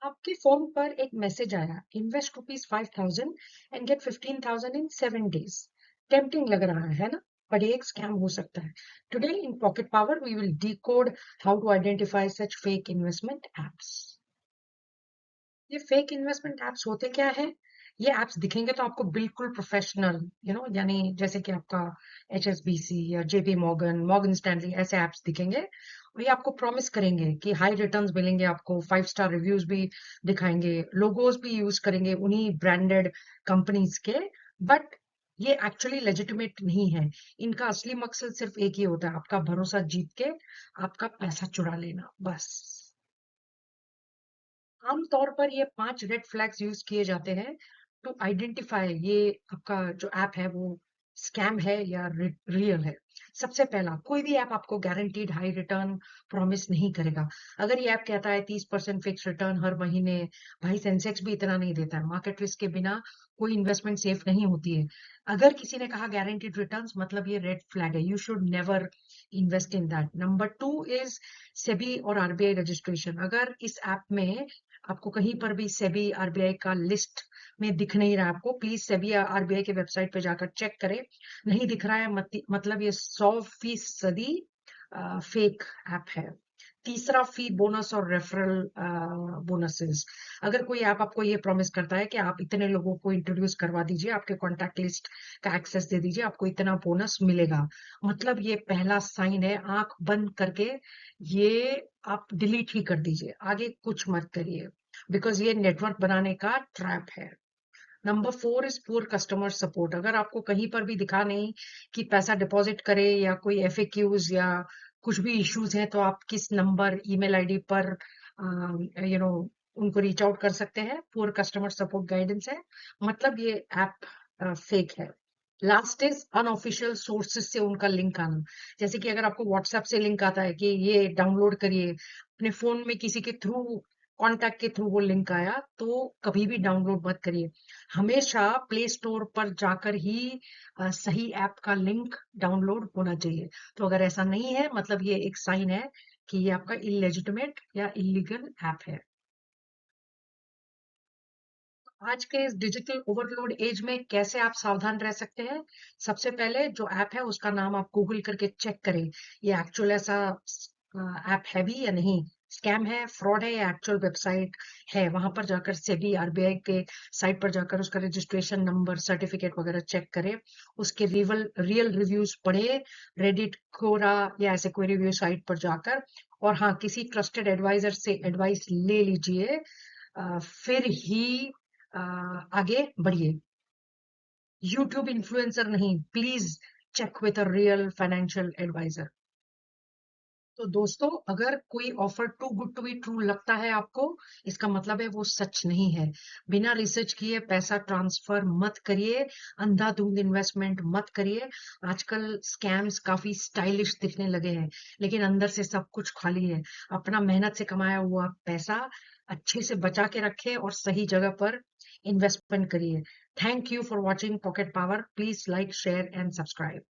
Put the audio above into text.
आपके फोन पर एक मैसेज आया, invest ₹5,000 and get 15,000 in 7 days। Tempting लग रहा है ना? पर ये एक स्कैम हो सकता है। Today in pocket power we will decode how to identify such fake investment apps. ये फेक इन्वेस्टमेंट एप्स होते क्या है? ये एप्स दिखेंगे तो आपको बिल्कुल प्रोफेशनल, यानी जैसे कि आपका HSBC या JP मॉर्गन, मॉर्गन स्टैनली, ऐसे एप्स दिखेंगे और ये आपको प्रॉमिस करेंगे कि हाई रिटर्न्स मिलेंगे, आपको 5 स्टार रिव्यूज भी दिखाएंगे, लोगोज भी यूज करेंगे उन्हीं ब्रांडेड कंपनीज के। बट ये एक्चुअली लेजिटिमेट नहीं है। इनका असली मकसद सिर्फ एक ही होता है, आपका भरोसा जीत के आपका पैसा चुरा लेना, बस। आमतौर पर ये 5 रेड फ्लैग्स यूज किए जाते हैं टू आइडेंटिफाई ये आपका जो ऐप है वो स्कैम है या रियल है। सबसे पहला, कोई भी ऐप आपको गारंटीड हाई रिटर्न प्रॉमिस नहीं करेगा। अगर ये ऐप कहता है 30% फिक्स रिटर्न हर महीने, भाई सेंसेक्स भी इतना नहीं देता है। मार्केट रिस्क के बिना कोई इन्वेस्टमेंट सेफ नहीं होती है। अगर किसी ने कहा गारंटीड रिटर्न्स, मतलब ये रेड फ्लैग है, you should never invest in that. Number 2 is SEBI और RBI रजिस्ट्रेशन। अगर इस ऐप में आपको कहीं पर भी सेबी RBI का लिस्ट में दिख नहीं रहा, आपको प्लीज सेबी RBI के वेबसाइट पे जाकर चेक करें। नहीं दिख रहा है मतलब ये 100% फेक ऐप है। तीसरा, फी बोनस और रेफरल बोनसेस। अगर कोई ऐप आपको ये प्रॉमिस करता है कि आप इतने लोगों को इंट्रोड्यूस करवा दीजिए, आपके कॉन्टैक्ट लिस्ट का एक्सेस दे दीजिए, आपको इतना बोनस मिलेगा, मतलब ये पहला साइन है। आंख बंद करके ये आप डिलीट ही कर दीजिए, आगे कुछ मत करिए, बिकॉज ये नेटवर्क बनाने का ट्रैप है। Number 4 is poor customer support. अगर आपको कहीं पर भी दिखा नहीं कि पैसा डिपॉजिट करे या कोई FAQs या कुछ भी इश्यूज हैं, तो आप किस नंबर, ईमेल आईडी पर यू नो उनको रीच आउट कर सकते हैं। पुअर कस्टमर सपोर्ट गाइडेंस है, मतलब ये ऐप फेक है। लास्ट इज अनऑफिशियल सोर्सेज से उनका लिंक आना। जैसे कि अगर आपको व्हाट्सएप से लिंक आता है कि ये डाउनलोड करिए, अपने फोन में किसी के थ्रू, कॉन्टैक्ट के थ्रू वो लिंक आया, तो कभी भी डाउनलोड मत करिए। हमेशा प्ले स्टोर पर जाकर ही सही ऐप का लिंक डाउनलोड होना चाहिए। तो अगर ऐसा नहीं है, मतलब ये एक साइन है कि ये आपका इलेजिटिमेट या इलीगल ऐप है। आज के इस डिजिटल ओवरलोड एज में कैसे आप सावधान रह सकते हैं? सबसे पहले जो ऐप है उसका नाम आप गूगल करके चेक करें, ये एक्चुअल ऐसा ऐप है भी या नहीं, स्कैम है, फ्रॉड है या एक्चुअल वेबसाइट है। वहां पर जाकर सेबी RBI के साइट पर जाकर उसका रजिस्ट्रेशन नंबर, सर्टिफिकेट वगैरह चेक करें। उसके रियल रिव्यूज पढ़े, रेडिट, कोरा या ऐसे कोई रिव्यू साइट पर जाकर। और हाँ, किसी ट्रस्टेड एडवाइजर से एडवाइस ले लीजिए, फिर ही आगे बढ़िए। यूट्यूब इन्फ्लुएंसर नहीं, please check with a real financial advisor. तो दोस्तों, अगर कोई offer too good to be true लगता है आपको, इसका मतलब है वो सच नहीं है। बिना रिसर्च किए पैसा ट्रांसफर मत करिए, अंधाधुंध इन्वेस्टमेंट मत करिए। आजकल स्कैम्स काफी स्टाइलिश दिखने लगे हैं, लेकिन अंदर से सब कुछ खाली है। अपना मेहनत से कमाया हुआ पैसा अच्छे से बचा के रखे और सही जगह पर इन्वेस्टमेंट करिए। Thank you for watching pocket power. Please like, share and subscribe.